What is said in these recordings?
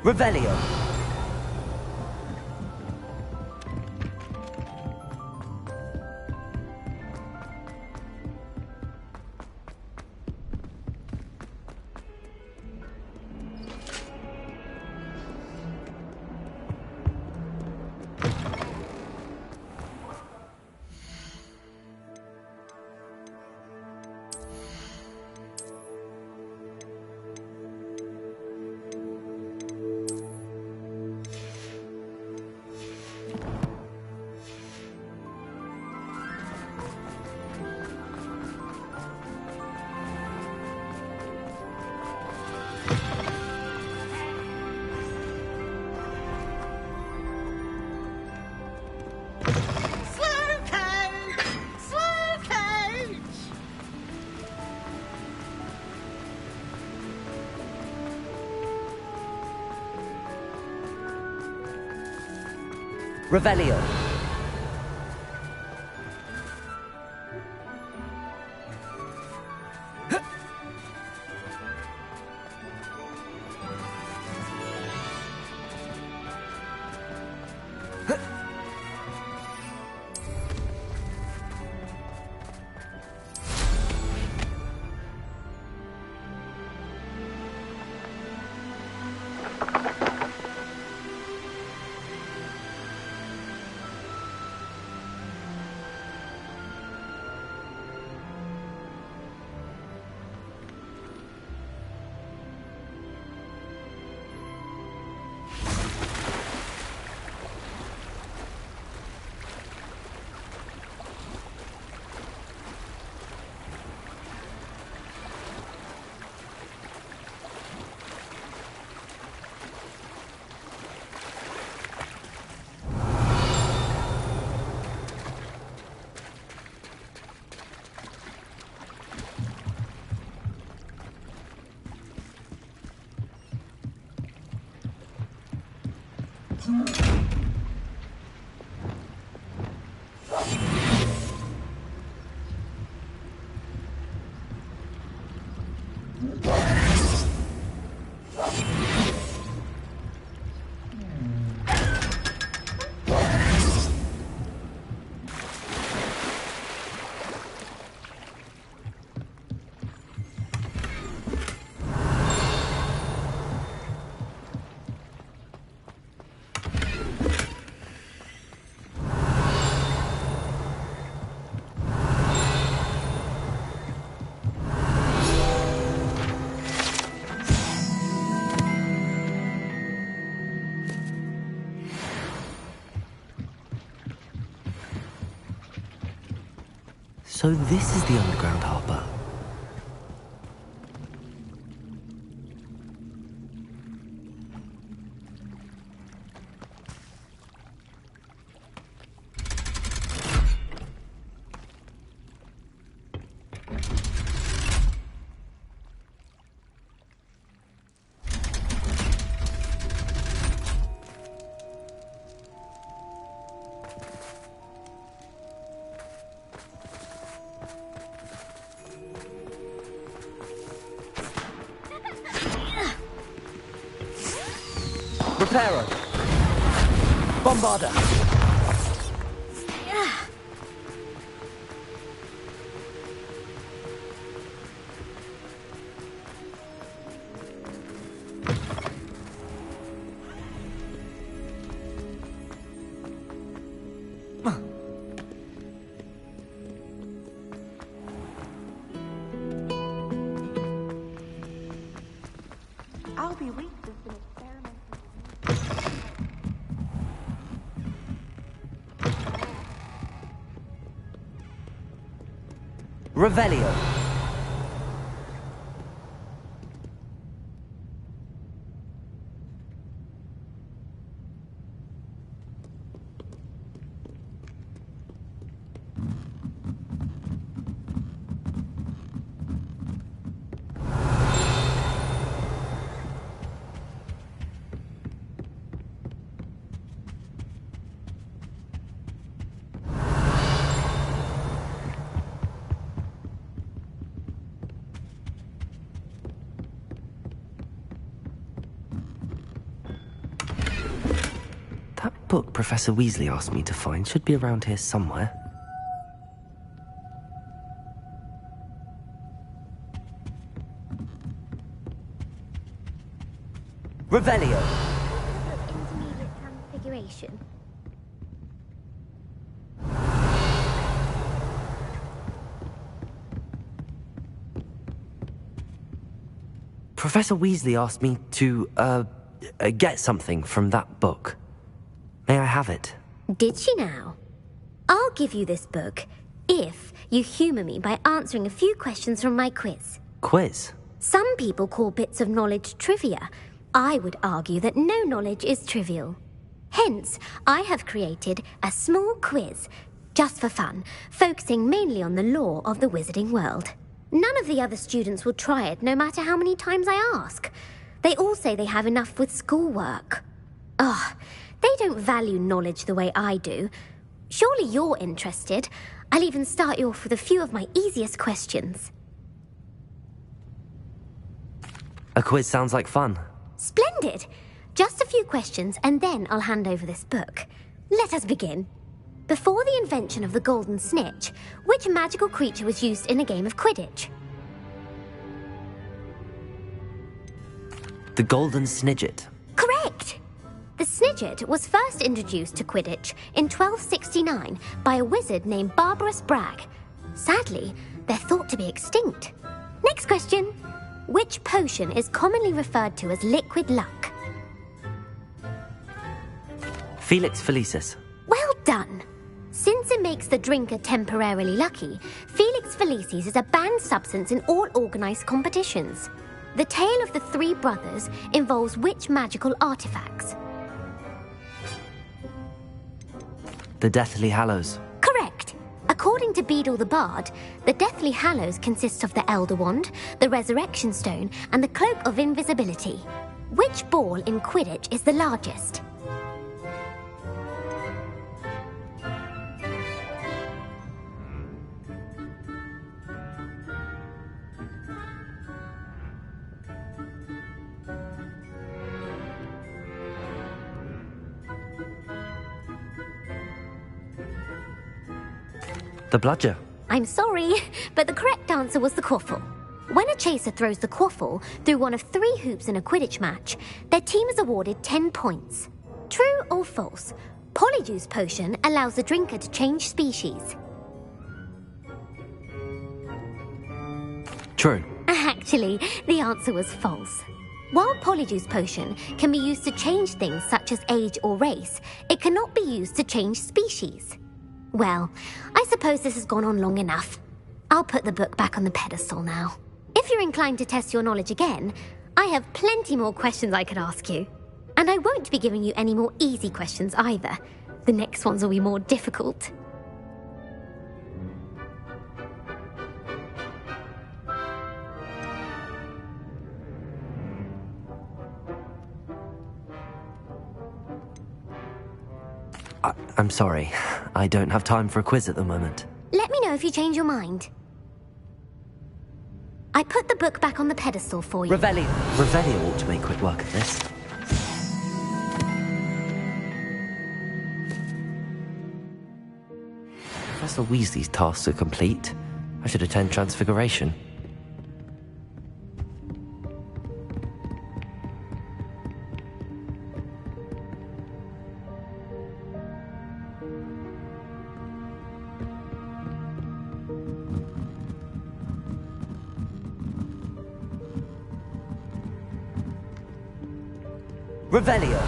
Revelio. Revelio. So this is the underground harbour. Reparo. Bombarder. I'll be weak with an experiment. Revelio. book Professor Weasley asked me to find should be around here somewhere. Revelio! Intermediate transfiguration. Professor Weasley asked me to, get something from that book. May I have it? Did she now? I'll give you this book if you humour me by answering a few questions from my quiz. Quiz? Some people call bits of knowledge trivia. I would argue that no knowledge is trivial. Hence, I have created a small quiz, just for fun, focusing mainly on the lore of the wizarding world. None of the other students will try it, no matter how many times I ask. They all say they have enough with schoolwork. Ugh, they don't value knowledge the way I do. Surely you're interested. I'll even start you off with a few of my easiest questions. A quiz sounds like fun. Splendid! Just a few questions and then I'll hand over this book. Let us begin. Before the invention of the golden snitch, which magical creature was used in a game of Quidditch? The Golden Snidget. Correct! The Snidget was first introduced to Quidditch in 1269 by a wizard named Barbarous Bragg. Sadly, they're thought to be extinct. Next question. Which potion is commonly referred to as liquid luck? Felix Felicis. Well done! Since it makes the drinker temporarily lucky, Felix Felicis is a banned substance in all organised competitions. The tale of the three brothers involves which magical artifacts? The Deathly Hallows. Correct! According to Beedle the Bard, the Deathly Hallows consist of the Elder Wand, the Resurrection Stone, and the Cloak of Invisibility. Which ball in Quidditch is the largest? The Bludger. I'm sorry, but the correct answer was the Quaffle. When a chaser throws the Quaffle through one of 3 hoops in a Quidditch match, their team is awarded 10 points. True or false? Polyjuice Potion allows the drinker to change species. True. Actually, the answer was false. While Polyjuice Potion can be used to change things such as age or race, it cannot be used to change species. Well, I suppose this has gone on long enough. I'll put the book back on the pedestal now. If you're inclined to test your knowledge again, I have plenty more questions I could ask you. And I won't be giving you any more easy questions either. The next ones will be more difficult. I'm sorry. I don't have time for a quiz at the moment. Let me know if you change your mind. I put the book back on the pedestal for you. Revelio. Revelio ought to make quick work of this. Professor Weasley's tasks are complete. I should attend Transfiguration. Revelio.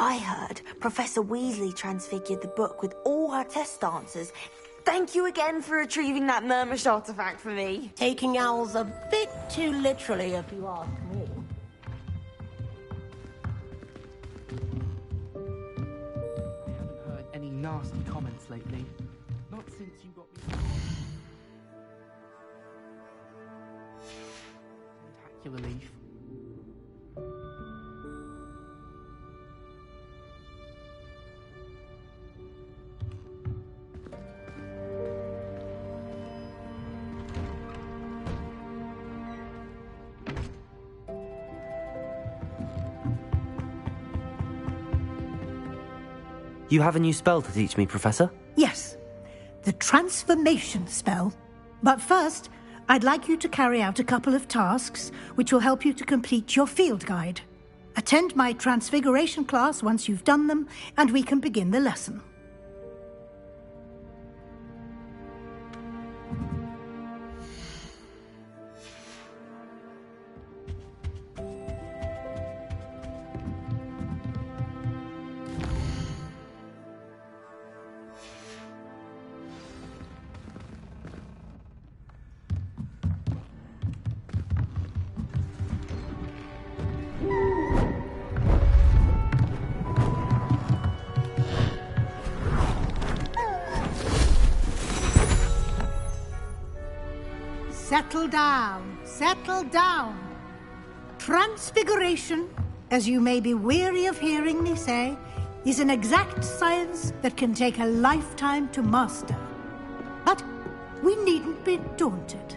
I heard Professor Weasley transfigured the book with all her test answers. Thank you again for retrieving that Murmish artifact for me. Taking owls a bit too literally, if you ask me. I haven't heard any nasty comments lately. Not since you got me. Spectacular leaf. You have a new spell to teach me, Professor? Yes, the transformation spell. But first, I'd like you to carry out a couple of tasks which will help you to complete your field guide. Attend my transfiguration class once you've done them, and we can begin the lesson. Settle down, settle down. Transfiguration, as you may be weary of hearing me say, is an exact science that can take a lifetime to master. But we needn't be daunted.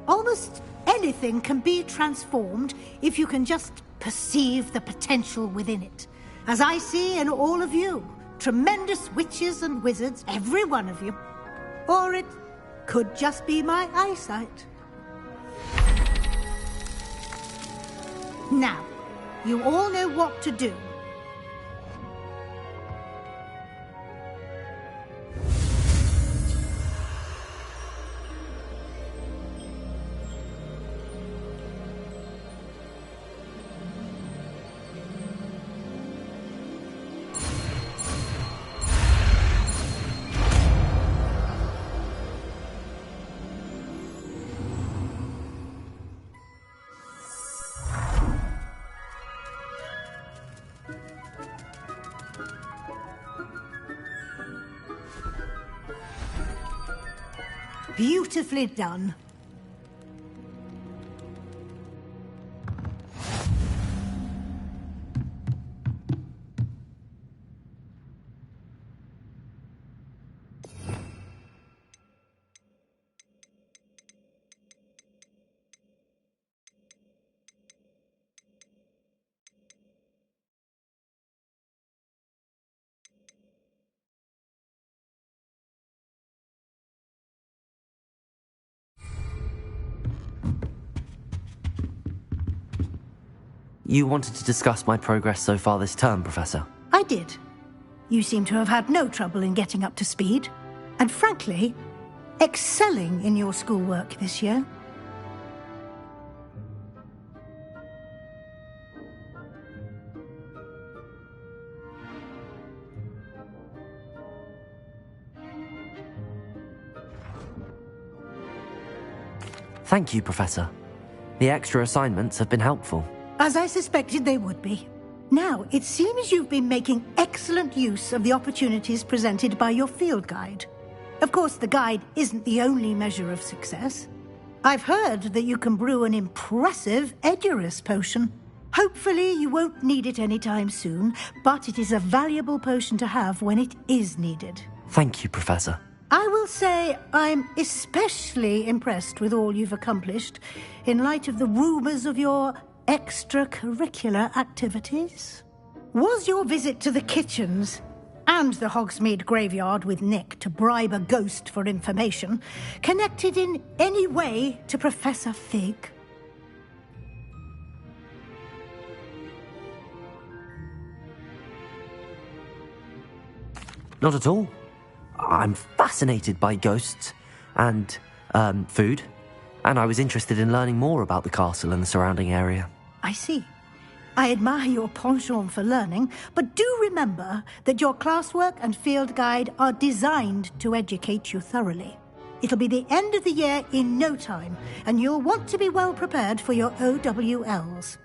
Almost anything can be transformed if you can just perceive the potential within it. As I see in all of you, tremendous witches and wizards, every one of you. Or it could just be my eyesight. Now, you all know what to do. Beautifully done. You wanted to discuss my progress so far this term, Professor? I did. You seem to have had no trouble in getting up to speed, and frankly, excelling in your schoolwork this year. Thank you, Professor. The extra assignments have been helpful. As I suspected they would be. Now, it seems you've been making excellent use of the opportunities presented by your field guide. Of course, the guide isn't the only measure of success. I've heard that you can brew an impressive Edurus potion. Hopefully, you won't need it anytime soon, but it is a valuable potion to have when it is needed. Thank you, Professor. I will say I'm especially impressed with all you've accomplished in light of the rumors of your extracurricular activities. Was your visit to the kitchens and the Hogsmeade graveyard with Nick to bribe a ghost for information connected in any way to Professor Fig? Not at all. I'm fascinated by ghosts and food, and I was interested in learning more about the castle and the surrounding area. I see. I admire your penchant for learning, but do remember that your classwork and field guide are designed to educate you thoroughly. It'll be the end of the year in no time, and you'll want to be well prepared for your OWLs.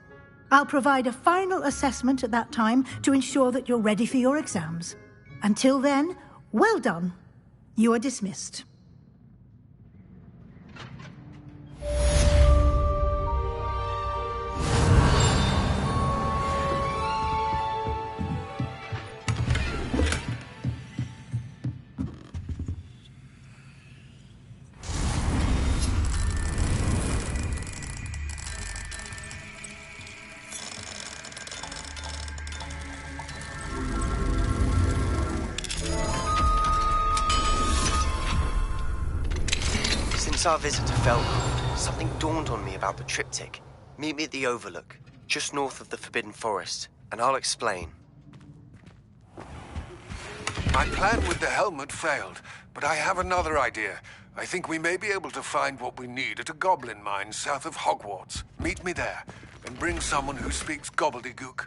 I'll provide a final assessment at that time to ensure that you're ready for your exams. Until then, well done. You are dismissed. Since our visit to FELDKROFTA, something dawned on me about the triptych. Meet me at the Overlook, just north of the Forbidden Forest, and I'll explain. My plan with the helmet failed, but I have another idea. I think we may be able to find what we need at a goblin mine south of Hogwarts. Meet me there, and bring someone who speaks gobbledygook.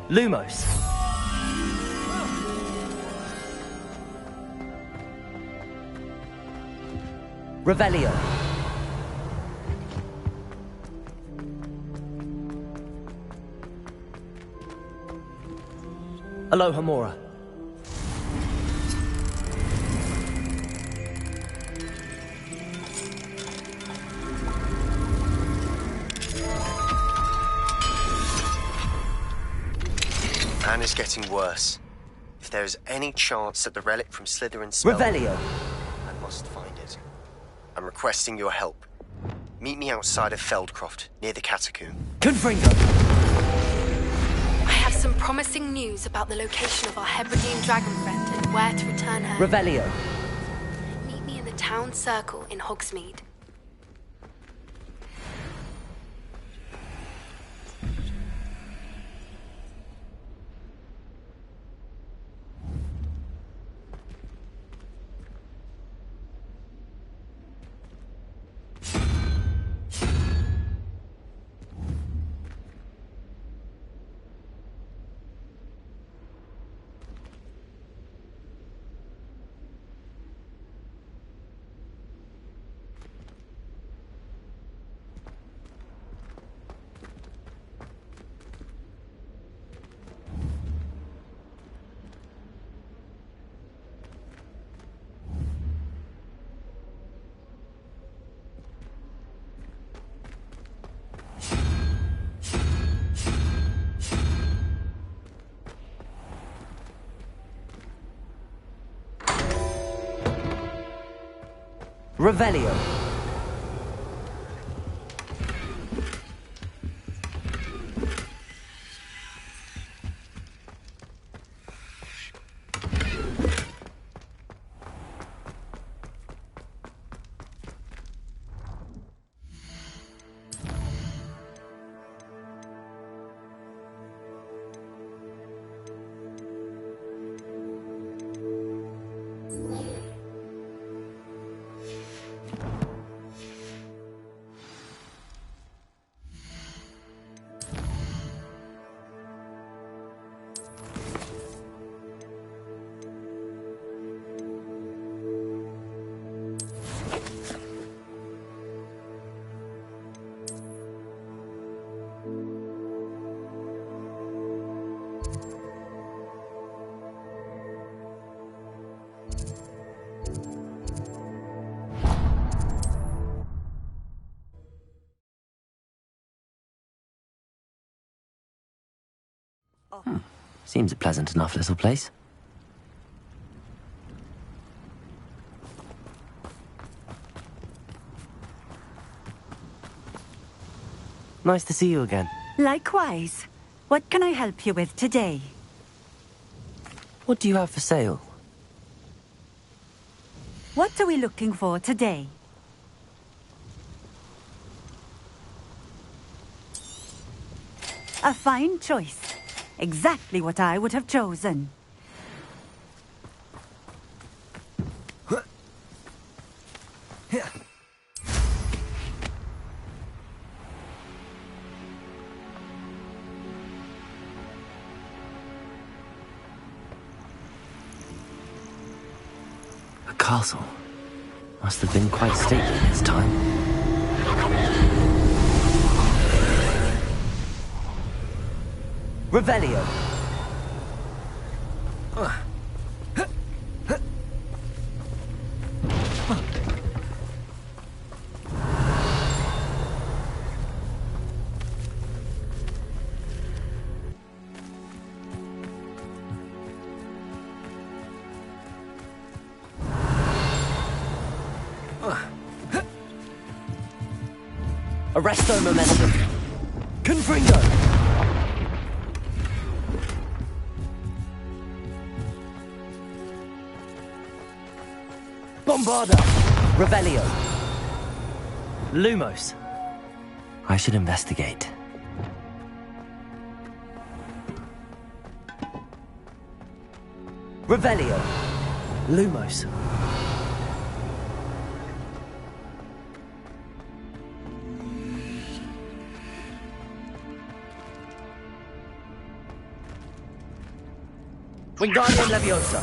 Lumos. Revelio. Alohomora. And it's getting worse. If there is any chance that the relic from Slytherin's spell... Revelio. I must find it. I'm requesting your help. Meet me outside of Feldcroft, near the catacomb. Confringo. I have some promising news about the location of our Hebridean dragon friend and where to return her. Revelio. Meet me in the town circle in Hogsmeade. Revelio. Seems a pleasant enough little place. Nice to see you again. Likewise. What can I help you with today? What do you have for sale? What are we looking for today? A fine choice. Exactly what I would have chosen. A castle. Must have been quite stately in its time. Revelio. Arresto momentum. Confringo. Bombarda! Revelio. Lumos. I should investigate. Revelio. Lumos. Wingardium Leviosa.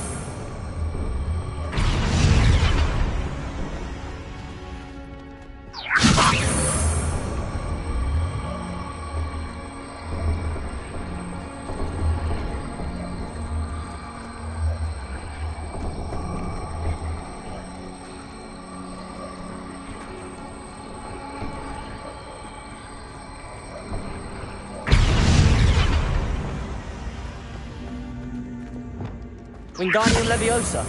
Wingardium Leviosa.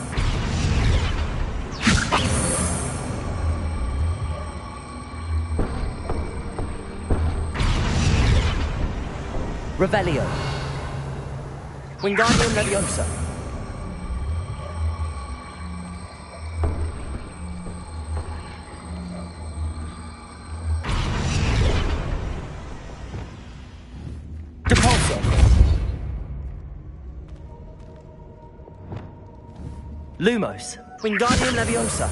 Revelio. Wingardium Leviosa. Depulso. Lumos. Wingardium Leviosa.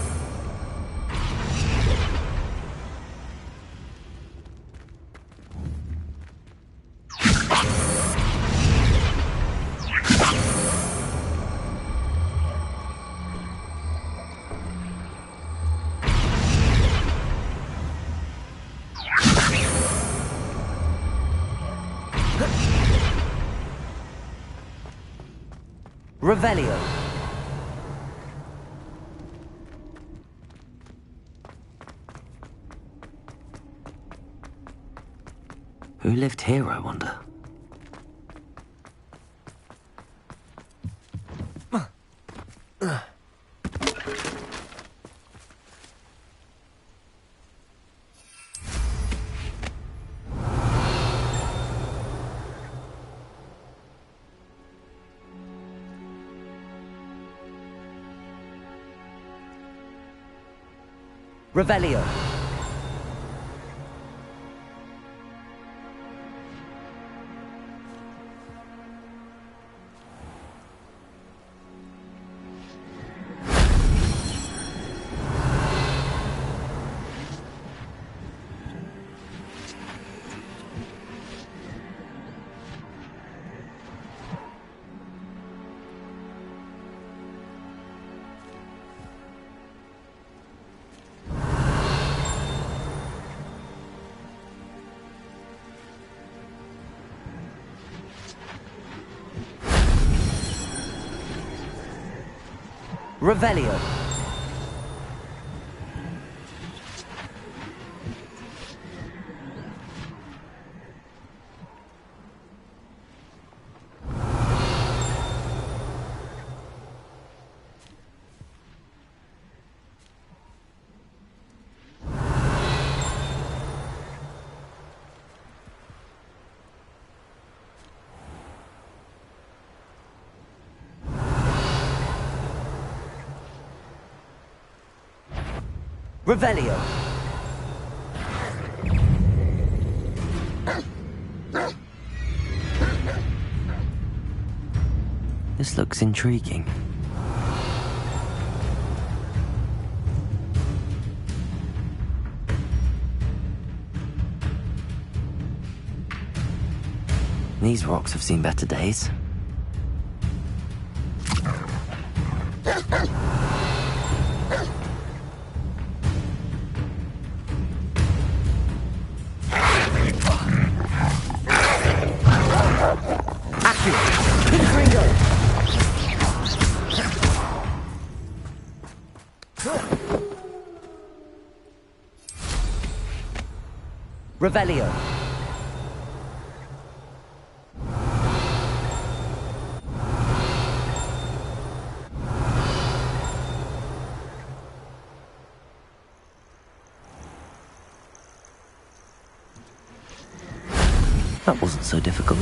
Revelio. Who lived here, I wonder? Revelio. Revelio. Revelio. This looks intriguing. These rocks have seen better days. Revelio. That wasn't so difficult.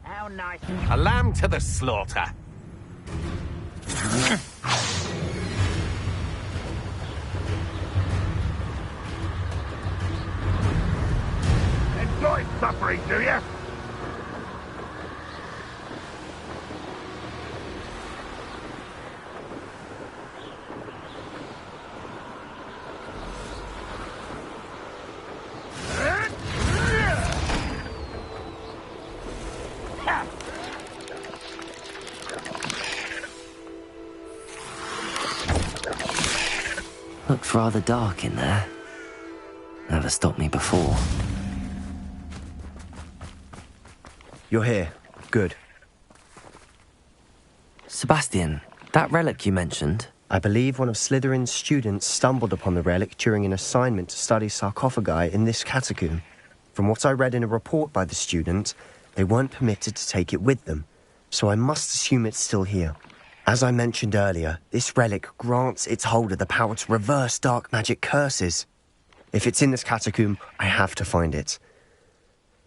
How nice. A lamb to the slaughter. Enjoy suffering, do you? Looked rather dark in there. Never stopped me before. You're here. Good. Sebastian, that relic you mentioned... I believe one of Slytherin's students stumbled upon the relic during an assignment to study sarcophagi in this catacomb. From what I read in a report by the student, they weren't permitted to take it with them, so I must assume it's still here. As I mentioned earlier, this relic grants its holder the power to reverse dark magic curses. If it's in this catacomb, I have to find it.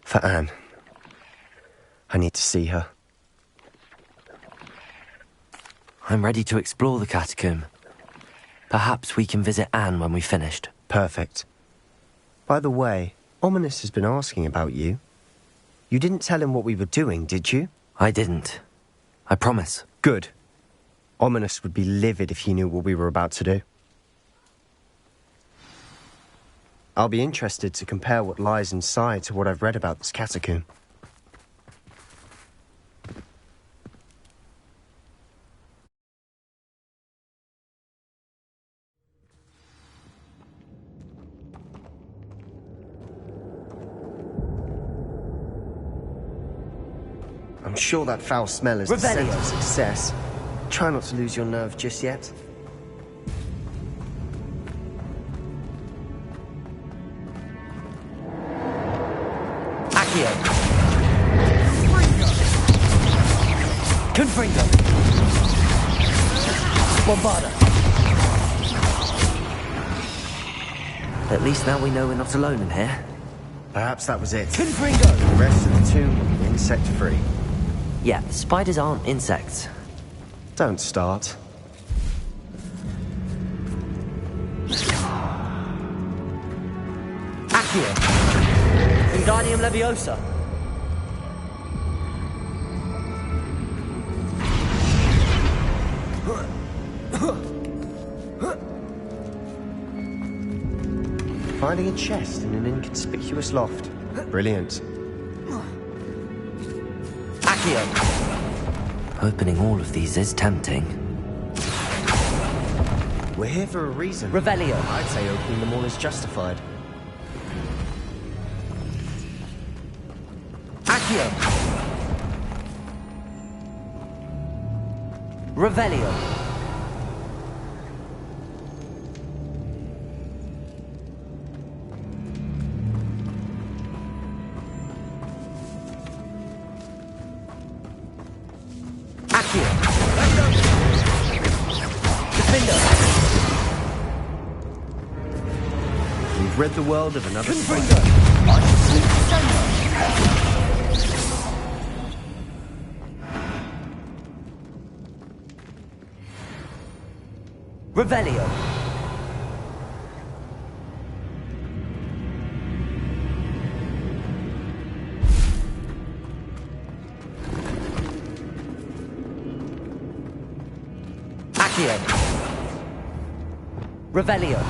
For Anne. I need to see her. I'm ready to explore the catacomb. Perhaps we can visit Anne when we've finished. Perfect. By the way, Ominous has been asking about you. You didn't tell him what we were doing, did you? I didn't. I promise. Good. Ominous would be livid if he knew what we were about to do. I'll be interested to compare what lies inside to what I've read about this catacomb. I'm sure that foul smell is the scent of success. Try not to lose your nerve just yet. Accio! Confringo! Bombarda! At least now we know we're not alone in here. Perhaps that was it. Confringo! The rest of the tomb will be insect-free. Yeah, spiders aren't insects. Don't start. Accio! Wingardium Leviosa! Finding a chest in an inconspicuous loft. Brilliant. Accio! Opening all of these is tempting. We're here for a reason. Revelio. I'd say opening them all is justified. Accio! Revelio. We've rid the world of another spider. Revelio. Accio. Revelio.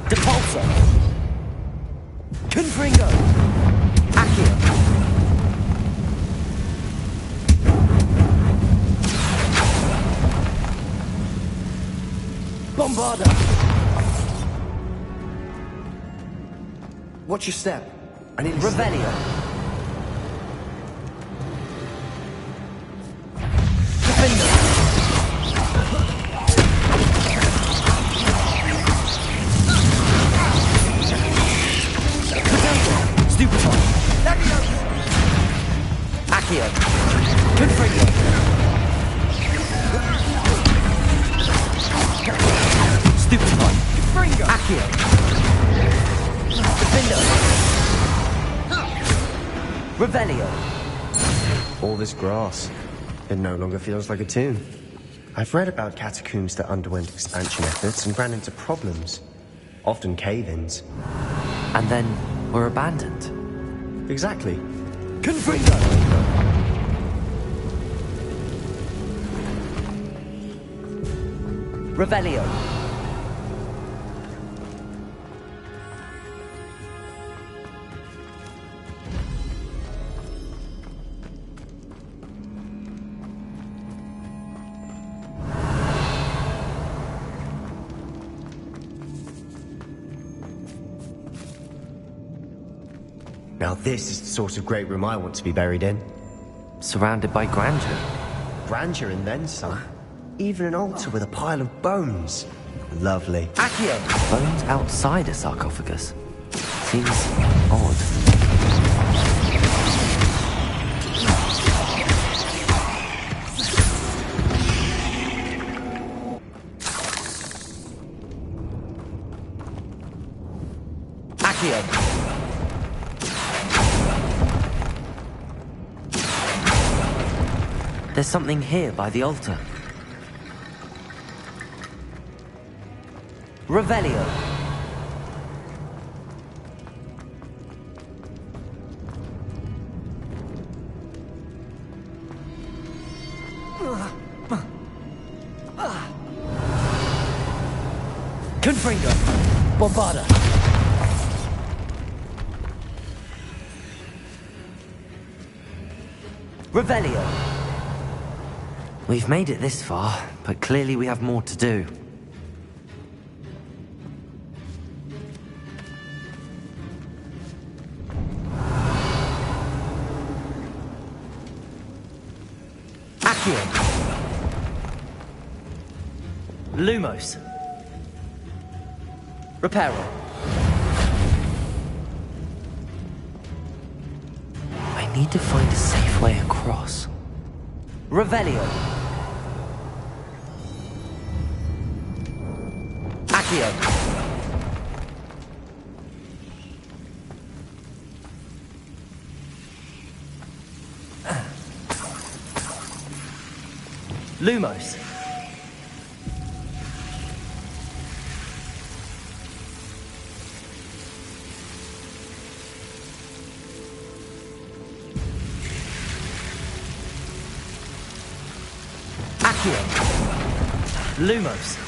Depulso. Confringo. Accio. Bombarda. Watch your step. I need Revelio. Defender. Stupefy. Accio. Confringo. Stupefy. Accio. Defender. Revelio. All this grass. It no longer feels like a tomb. I've read about catacombs that underwent expansion efforts and ran into problems. Often cave-ins. And then were abandoned. Exactly. Confringo! Revelio. Now this is the sort of great room I want to be buried in. Surrounded by grandeur. Grandeur and then some. Even an altar with a pile of bones. Lovely. Accio! Bones outside a sarcophagus. Seems odd. Accio! There's something here by the altar. Revelio. Confringo. Bombarda. Revelio. We've made it this far, but clearly we have more to do. Accio. Lumos. Reparo. I need to find a safe way across. Revelio. Accio. Lumos. Accio. Lumos.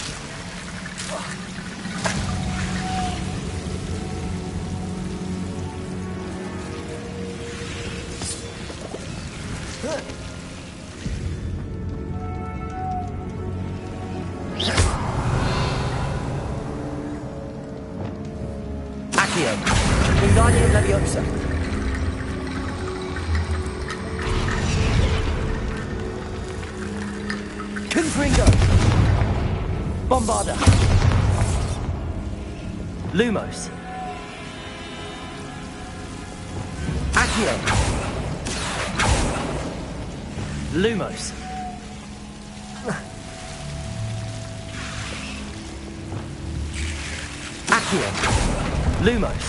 Accio. Wingardium Leviosa. Confringo. Bombarda. Lumos. Accio. Lumos. Accio. Lumos.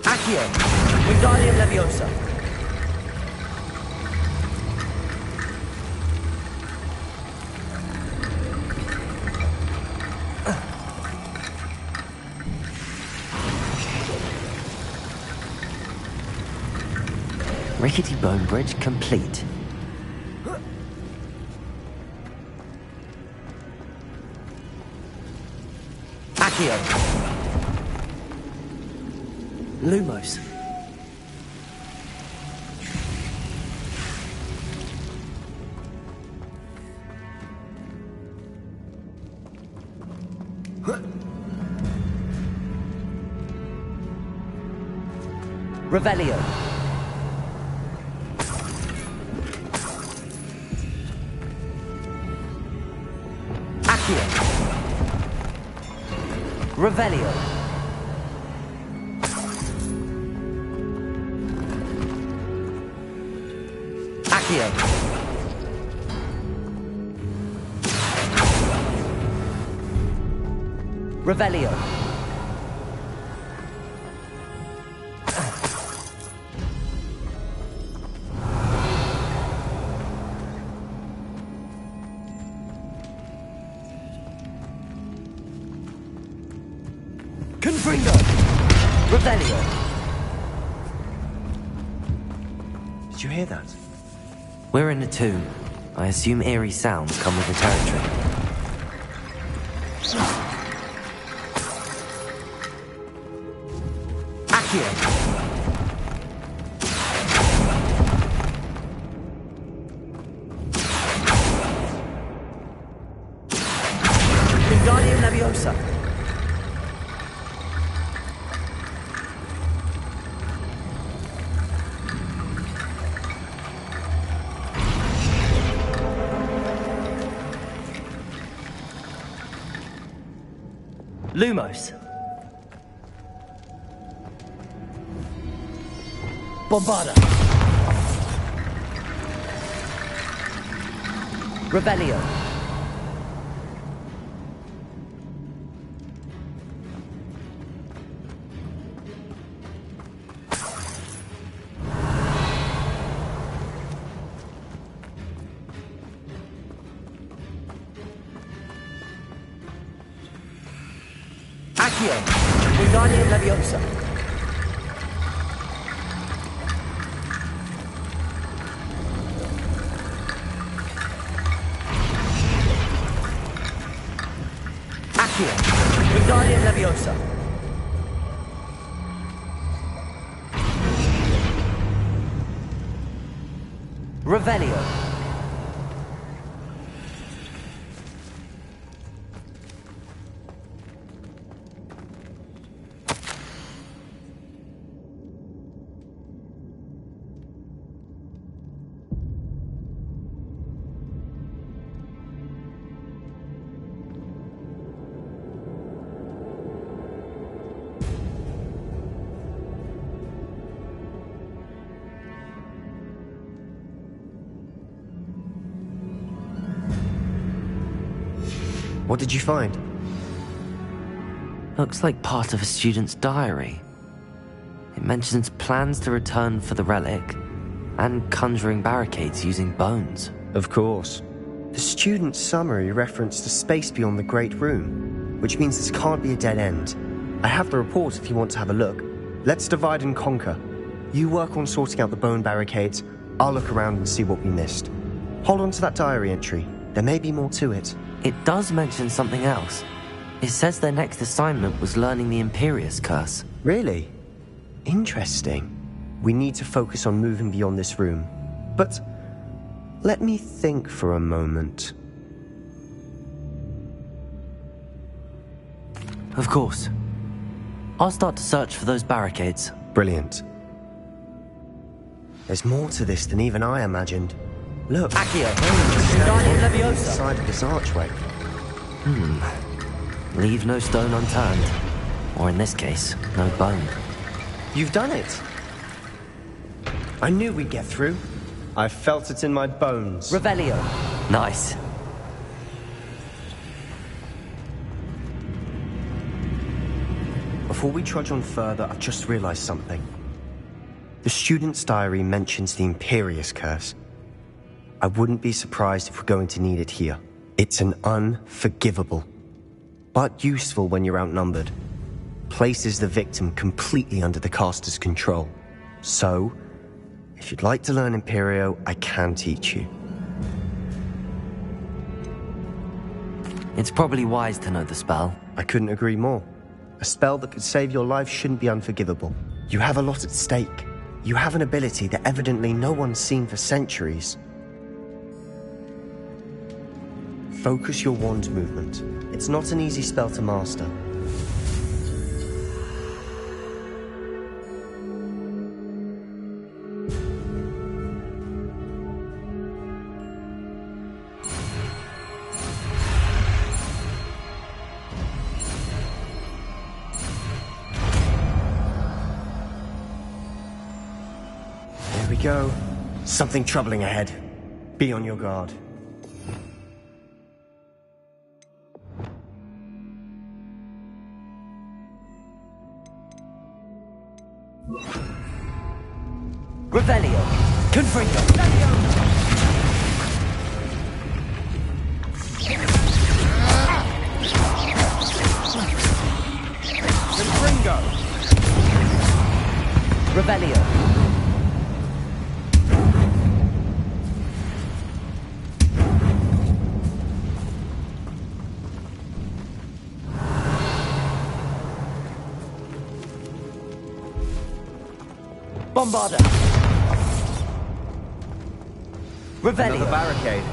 Accio. Wingardium Leviosa. Rickety bone bridge complete. Accio. Lumos. Revelio. Accio. Revelio. Accio. Revelio. Confringo! Revelio! Did you hear that? We're in a tomb. I assume eerie sounds come with the territory. Accio! Wingardium Leviosa! Lumos. Bombarda. Revelio. Accio. Wingardium Leviosa. Accio. Wingardium Leviosa. Revelio. What did you find? Looks like part of a student's diary. It mentions plans to return for the relic and conjuring barricades using bones. Of course. The student's summary referenced a space beyond the Great Room, which means this can't be a dead end. I have the report if you want to have a look. Let's divide and conquer. You work on sorting out the bone barricades, I'll look around and see what we missed. Hold on to that diary entry. There may be more to it. It does mention something else. It says their next assignment was learning the Imperious Curse. Really? Interesting. We need to focus on moving beyond this room. But let me think for a moment. Of course. I'll start to search for those barricades. Brilliant. There's more to this than even I imagined. Look. Accio. Wingardium Leviosa. Side of this archway. Leave no stone unturned. Or in this case, no bone. You've done it. I knew we'd get through. I felt it in my bones. Revelio. Nice. Before we trudge on further, I've just realized something. The student's diary mentions the Imperious Curse. I wouldn't be surprised if we're going to need it here. It's an unforgivable, but useful when you're outnumbered. Places the victim completely under the caster's control. So, if you'd like to learn Imperio, I can teach you. It's probably wise to know the spell. I couldn't agree more. A spell that could save your life shouldn't be unforgivable. You have a lot at stake. You have an ability that evidently no one's seen for centuries. Focus your wand movement. It's not an easy spell to master. There we go. Something troubling ahead. Be on your guard. Revelio. Confringo. Confringo. Revelio. Bombarda. Revelio. Another barricade.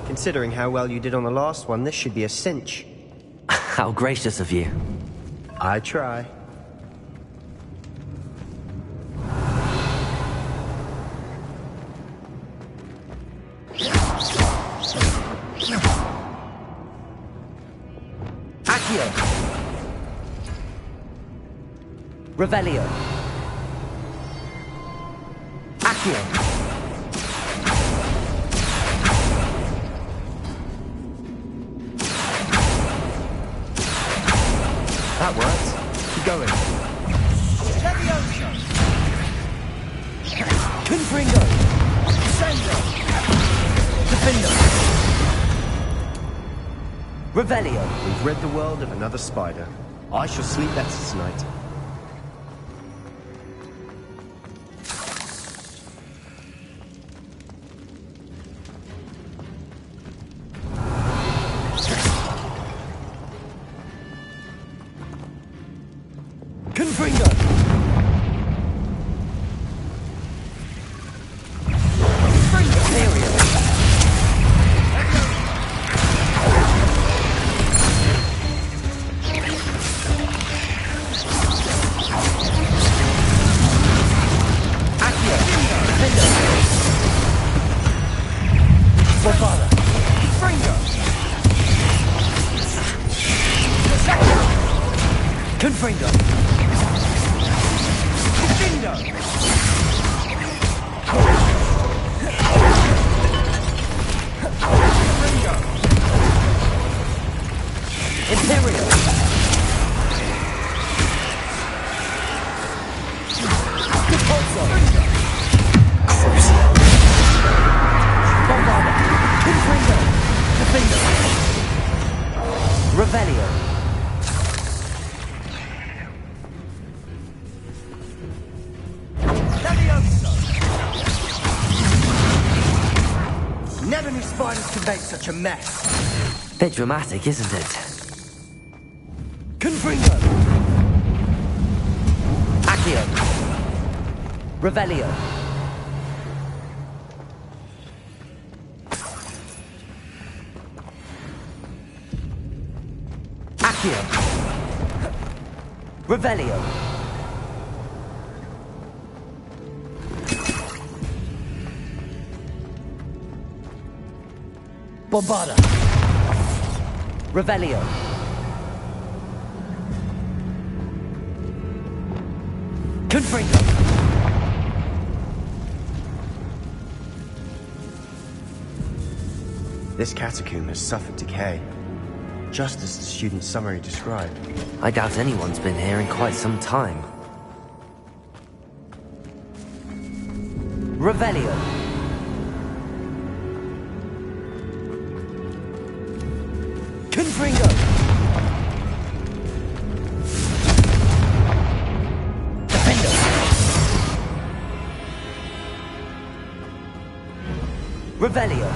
Considering how well you did on the last one, this should be a cinch. How gracious of you. I try. Accio. Revelio. Accio. That works. Keep going. Leviosa. Confringo. Sendo. Defendo. Revelio. We've rid the world of another spider. I shall sleep better tonight. Confringo. Stereo. Accio. Defendo. Bombada. Fringo. Confringo. Defendo. Fringo. Imperio. Repulso. Crucio. Bombarda. Confringo. Defendo. Revelio. Leviosa. Never knew spiders could make such a mess. Bit dramatic, isn't it? Confringo. Accio. Revelio. Accio. Revelio. Bombarda. Revelio. Confringo. This catacomb has suffered decay, just as the student's summary described. I doubt anyone's been here in quite some time. Revelio. Confringo. Defendo. Revelio.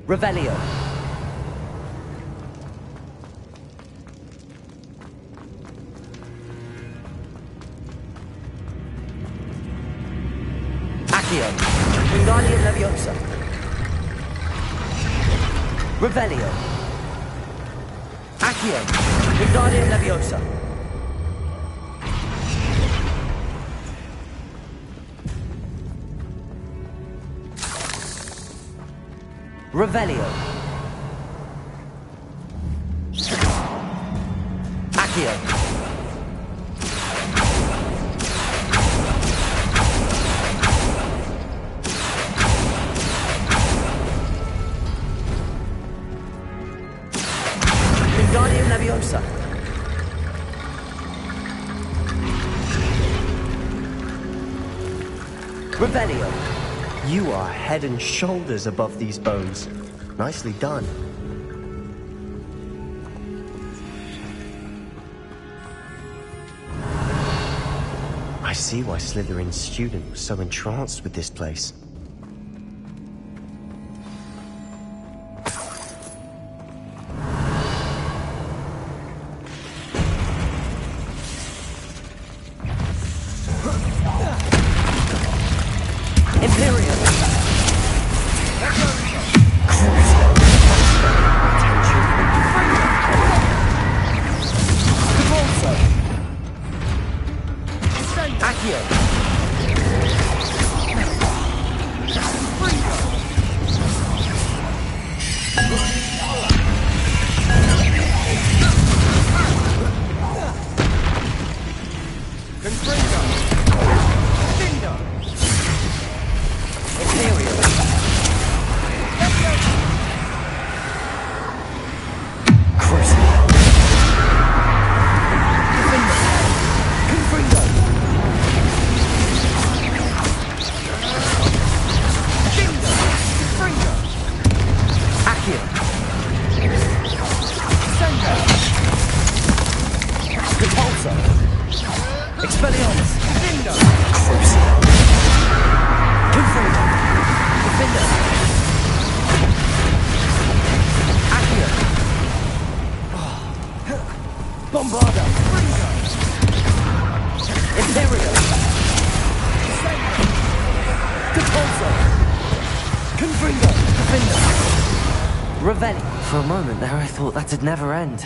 Revelio. Accio. Wingardium Leviosa. Revelio. Accio. Wingardium Leviosa. Revelio. Accio. Wingardium Leviosa. Revelio. You are head and shoulders above these bones. Nicely done. I see why Slytherin's student was so entranced with this place. For a moment there, I thought that'd never end.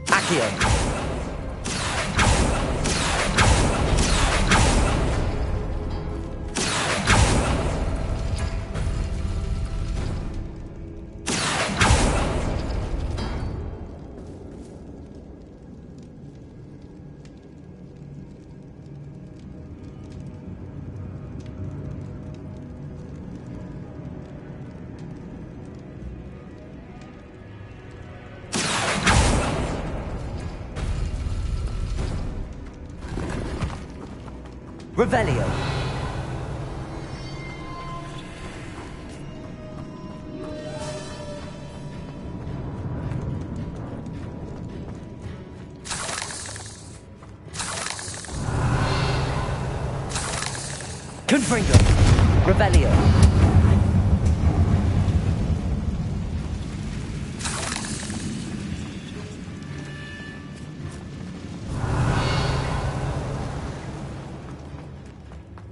Accio. Revelio. Confringo. Revelio.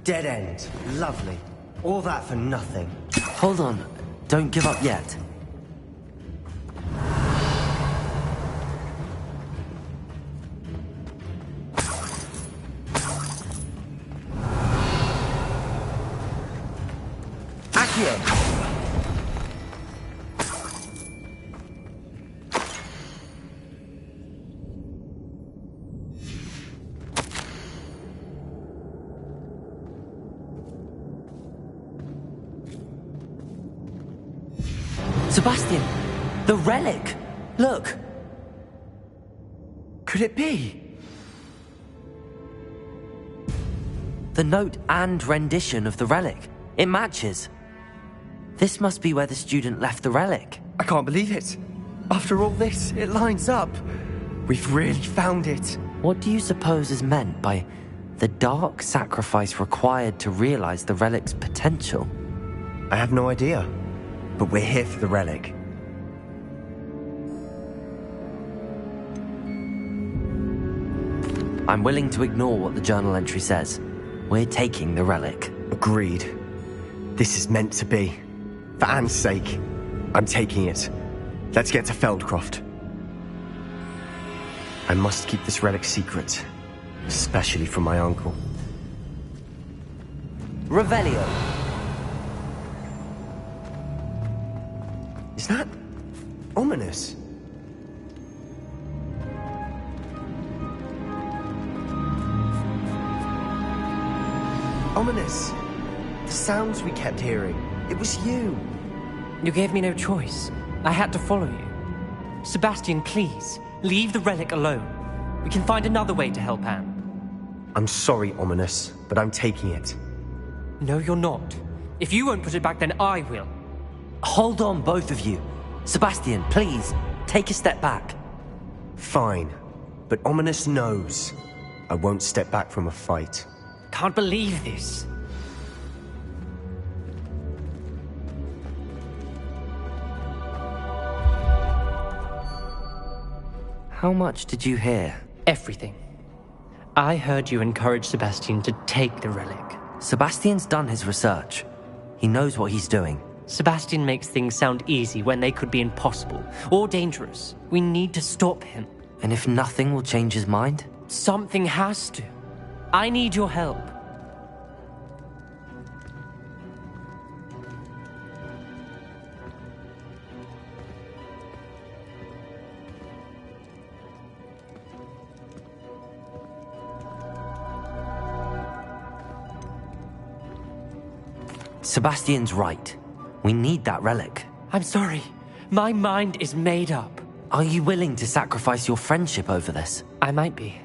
Dead end. Lovely. All that for nothing. Hold on. Don't give up yet. Accio. Sebastian, the relic! Look! Could it be? The note and rendition of the relic. It matches. This must be where the student left the relic. I can't believe it. After all this, it lines up. We've really found it. What do you suppose is meant by the dark sacrifice required to realize the relic's potential? I have no idea. But we're here for the relic. I'm willing to ignore what the journal entry says. We're taking the relic. Agreed. This is meant to be. For Anne's sake, I'm taking it. Let's get to Feldcroft. I must keep this relic secret, especially from my uncle. Revelio. Is that ominous? Ominous. The sounds we kept hearing. It was you. You gave me no choice. I had to follow you. Sebastian, please, leave the relic alone. We can find another way to help Anne. I'm sorry, Ominous, but I'm taking it. No, you're not. If you won't put it back, then I will. Hold on, both of you. Sebastian, please, take a step back. Fine, but Ominous knows I won't step back from a fight. Can't believe this. How much did you hear? Everything. I heard you encourage Sebastian to take the relic. Sebastian's done his research. He knows what he's doing. Sebastian makes things sound easy when they could be impossible or dangerous. We need to stop him. And if nothing will change his mind? Something has to. I need your help. Sebastian's right. We need that relic. I'm sorry. My mind is made up. Are you willing to sacrifice your friendship over this? I might be.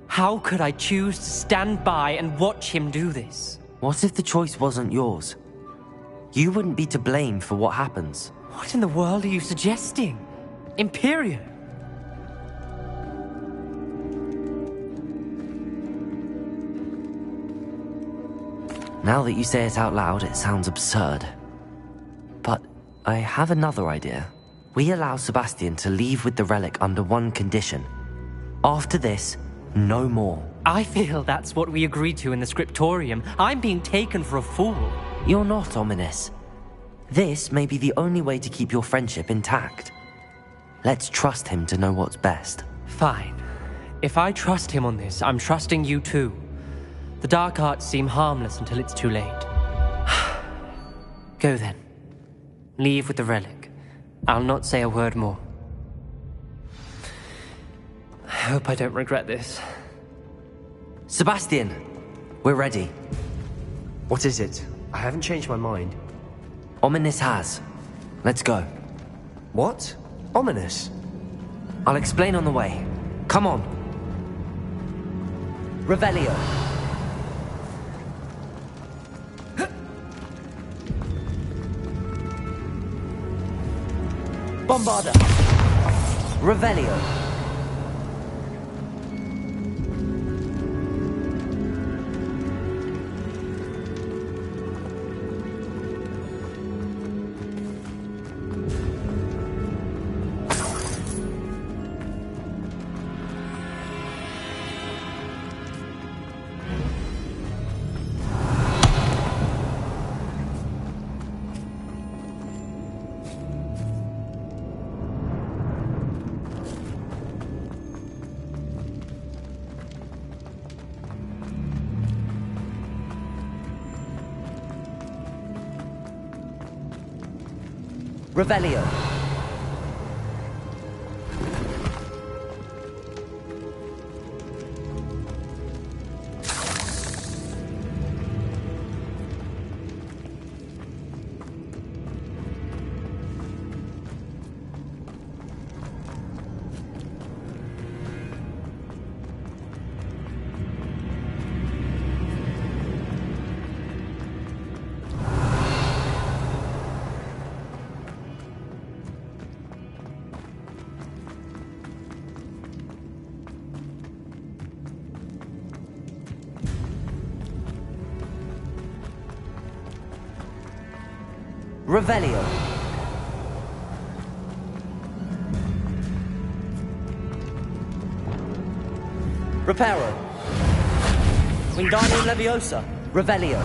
How could I choose to stand by and watch him do this? What if the choice wasn't yours? You wouldn't be to blame for what happens. What in the world are you suggesting? ИМПЕРИО? Now that you say it out loud, it sounds absurd. But I have another idea. We allow Sebastian to leave with the relic under one condition. After this, no more. I feel that's what we agreed to in the scriptorium. I'm being taken for a fool. You're not, Ominous. This may be the only way to keep your friendship intact. Let's trust him to know what's best. Fine. If I trust him on this, I'm trusting you too. The dark arts seem harmless until it's too late. Go then. Leave with the relic. I'll not say a word more. I hope I don't regret this. Sebastian, we're ready. What is it? I haven't changed my mind. Ominous has. Let's go. What? Ominous? I'll explain on the way. Come on. Revelio. Bombarda. Revelio. Revelio. Revelio. Reparo. Wingardium Leviosa. Revelio.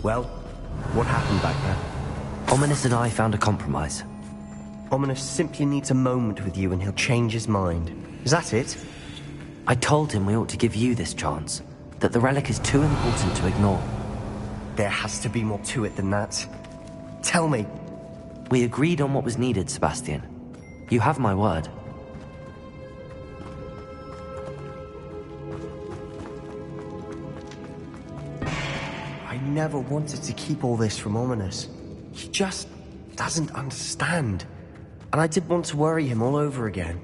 Well, what happened back there? Ominous and I found a compromise. Ominous simply needs a moment with you and he'll change his mind. Is that it? I told him we ought to give you this chance, that the relic is too important to ignore. There has to be more to it than that. Tell me. We agreed on what was needed, Sebastian. You have my word. I never wanted to keep all this from Ominous. He just doesn't understand. And I didn't want to worry him all over again.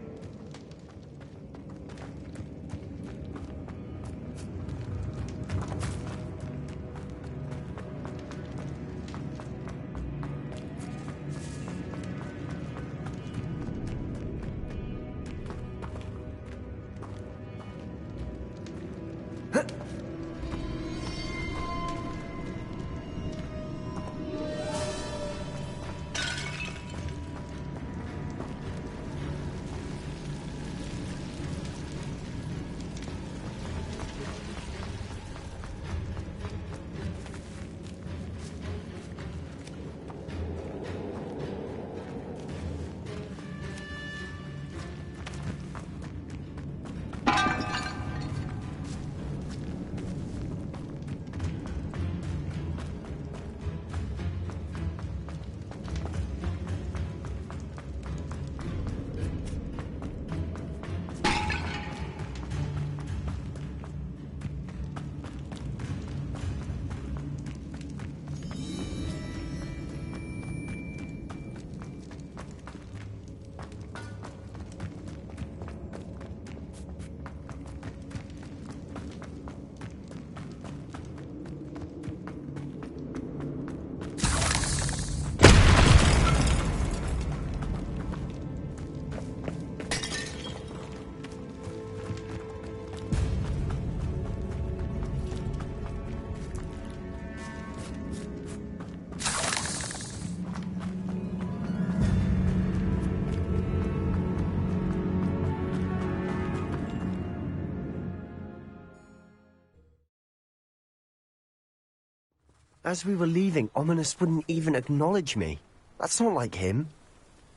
As we were leaving, Ominous wouldn't even acknowledge me. That's not like him.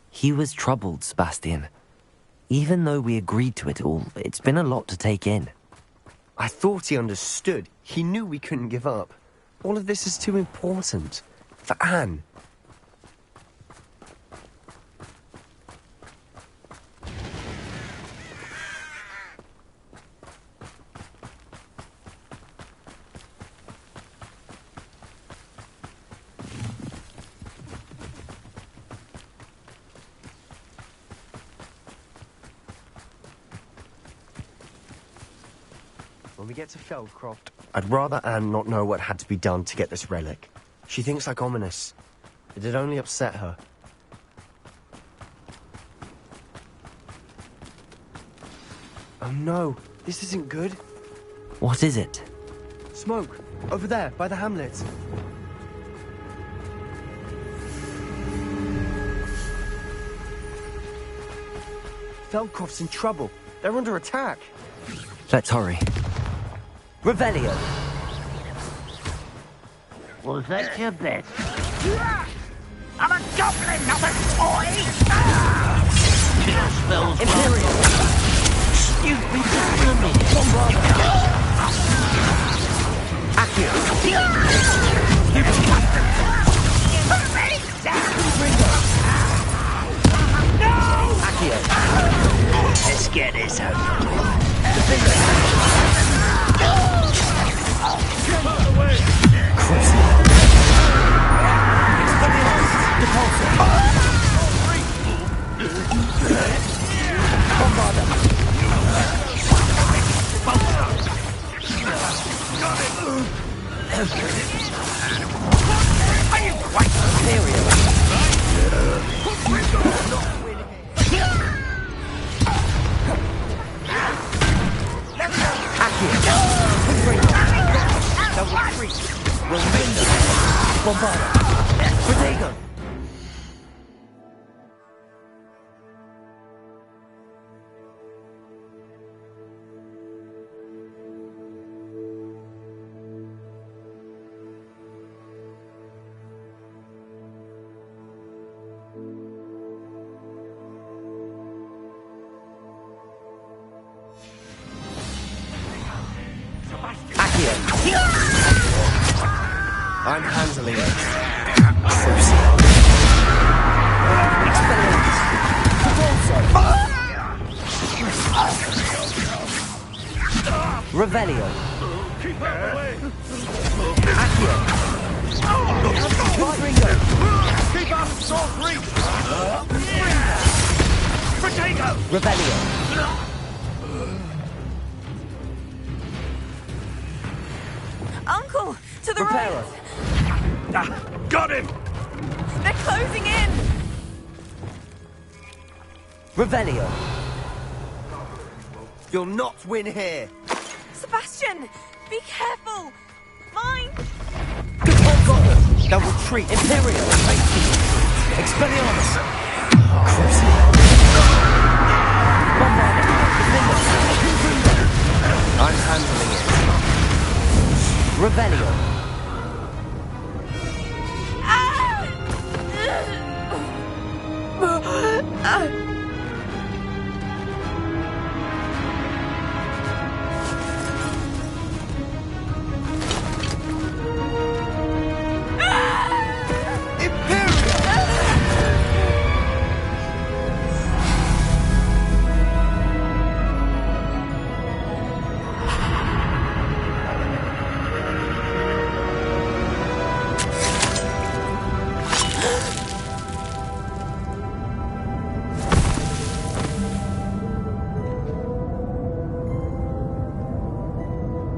He was troubled, Sebastian. Even though we agreed to it all, it's been a lot to take in. I thought he understood. He knew we couldn't give up. All of this is too important. For Anne. When we get to Feldcroft, I'd rather Anne not know what had to be done to get this relic. She thinks like Ominous. It'd only upset her. Oh no, this isn't good. What is it? Smoke! Over there, by the hamlet. Feldcroft's in trouble. They're under attack. Let's hurry. Revelio! Was that your bet? I'm a goblin, not a toy! Kill spells. ИМПЕРИО! Excuse me just for a minute. Accio! You bastard! Put me down! No! Accio! Let's get this over. I'm handling it. Revelio. Keep out of the way! Keep out of Salt Creek! Potato! Revelio. Uncle, to the Reparo. right! Got him! They're closing in! Revelio. You'll not win here. Sebastian, be careful! Mine! They'll retreat. Imperio. Expelliarmus. I'm handling it. Revelio.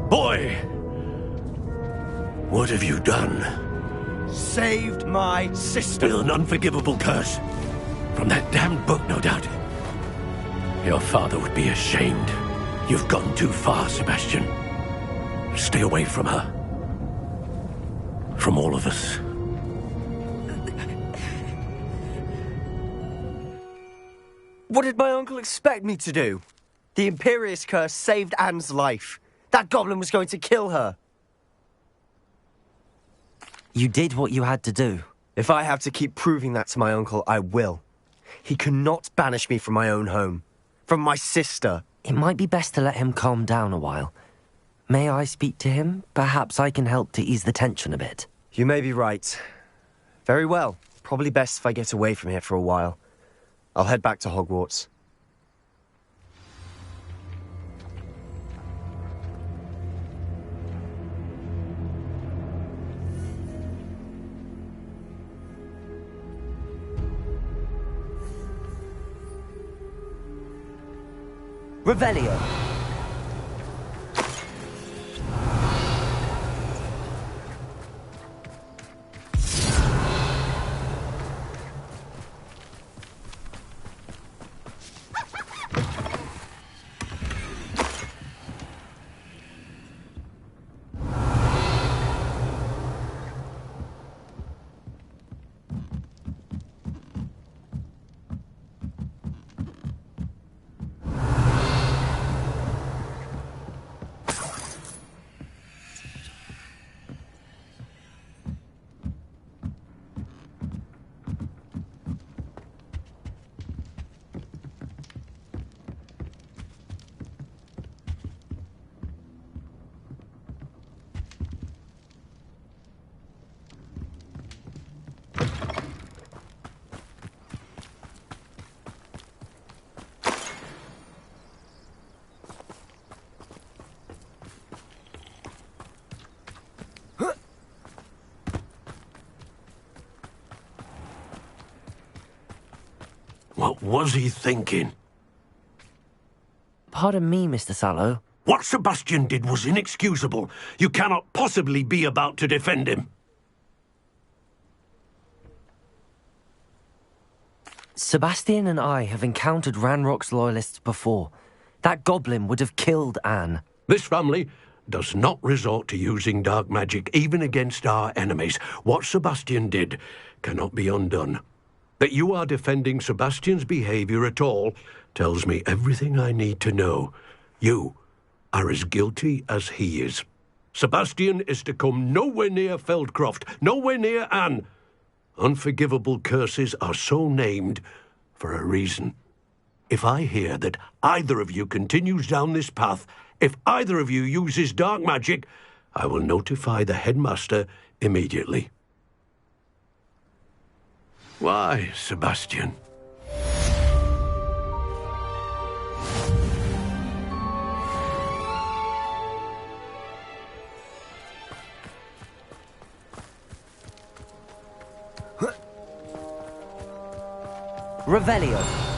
Boy! What have you done? Saved my sister. With an unforgivable curse. From that damned book, no doubt. Your father would be ashamed. You've gone too far, Sebastian. Stay away from her. From all of us. What did my uncle expect me to do? The Imperious curse saved Anne's life. That goblin was going to kill her. You did what you had to do. If I have to keep proving that to my uncle, I will. He cannot banish me from my own home. From my sister. It might be best to let him calm down a while. May I speak to him? Perhaps I can help to ease the tension a bit. You may be right. Very well. Probably best if I get away from here for a while. I'll head back to Hogwarts. Revelio. What was he thinking? Pardon me, Mr. Sallow. What Sebastian did was inexcusable. You cannot possibly be about to defend him. Sebastian and I have encountered Ranrock's loyalists before. That goblin would have killed Anne. This family does not resort to using dark magic even against our enemies. What Sebastian did cannot be undone. That you are defending Sebastian's behavior at all tells me everything I need to know. You are as guilty as he is. Sebastian is to come nowhere near Feldcroft, nowhere near Anne. Unforgivable curses are so named for a reason. If I hear that either of you continues down this path If either of you uses dark magic, I will notify the headmaster immediately. Why, Sebastian? Revelio.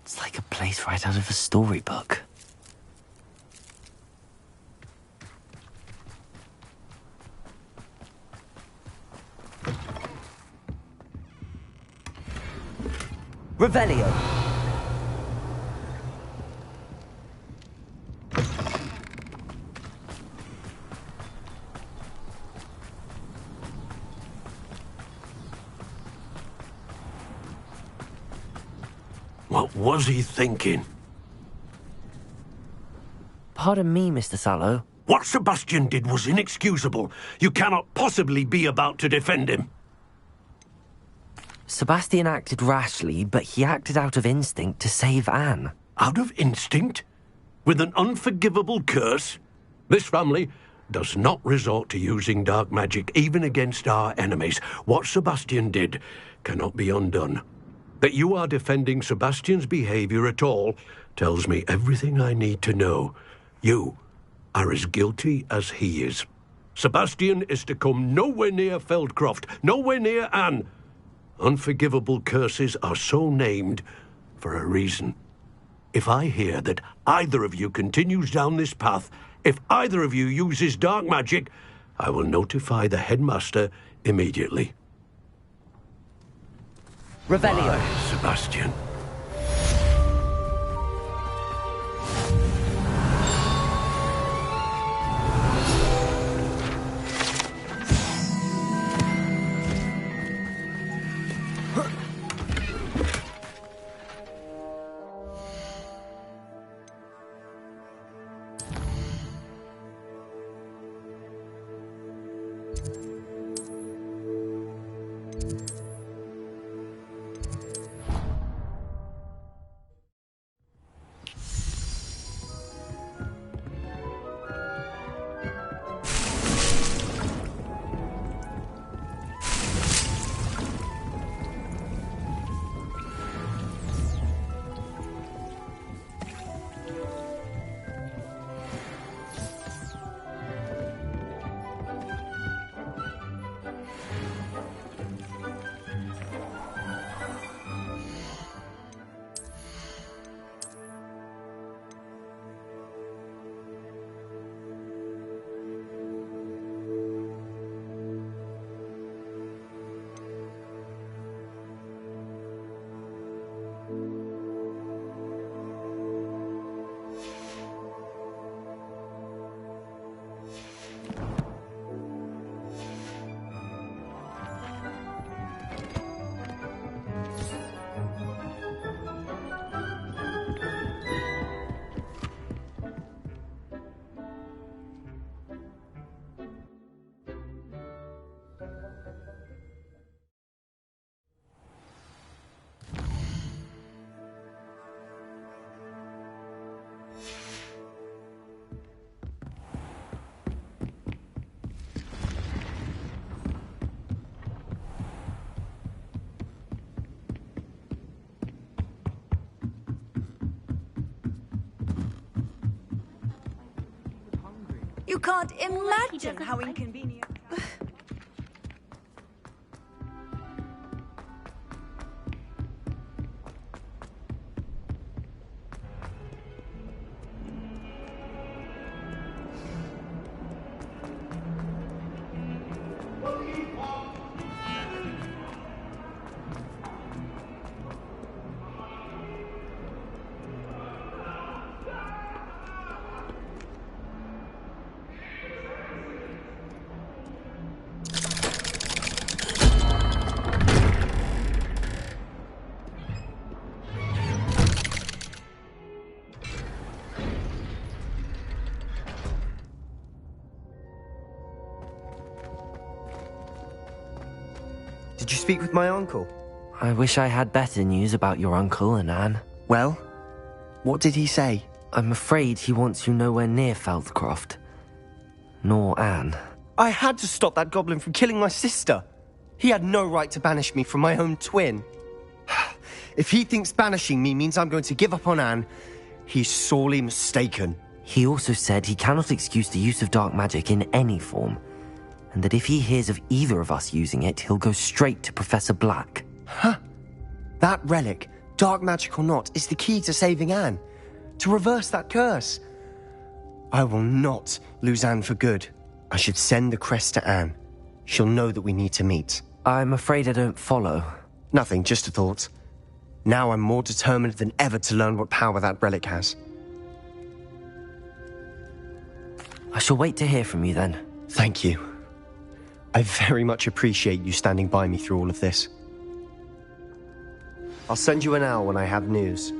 It's like a place right out of a storybook. Revelio. What was he thinking? Pardon me, Mr. Sallow. What Sebastian did was inexcusable. You cannot possibly be about to defend him. Sebastian acted rashly, but he acted out of instinct to save Anne. Out of instinct? With an unforgivable curse? This family does not resort to using dark magic even against our enemies. What Sebastian did cannot be undone. That you are defending Sebastian's behavior at all tells me everything I need to know. You are as guilty as he is. Sebastian is to come nowhere near Feldcroft, nowhere near Anne. Unforgivable curses are so named for a reason. If I hear that either of you continues down this path, if either of you uses dark magic, I will notify the headmaster immediately. Revelio. Why, Sebastian? You can't imagine how inconvenient. Did you speak with my uncle? I wish I had better news about your uncle and Anne. Well, what did he say? I'm afraid he wants you nowhere near FELDKROFT. Nor Anne. I had to stop that goblin from killing my sister. He had no right to banish me from my own twin. If he thinks banishing me means I'm going to give up on Anne, he's sorely mistaken. He also said he cannot excuse the use of dark magic in any form, and that if he hears of either of us using it, he'll go straight to Professor Black. Huh? That relic, dark magic or not, is the key to saving Anne. To reverse that curse. I will not lose Anne for good. I should send the crest to Anne. She'll know that we need to meet. I'm afraid I don't follow. Nothing, just a thought. Now I'm more determined than ever to learn what power that relic has. I shall wait to hear from you then. Thank you. I very much appreciate you standing by me through all of this. I'll send you an owl when I have news.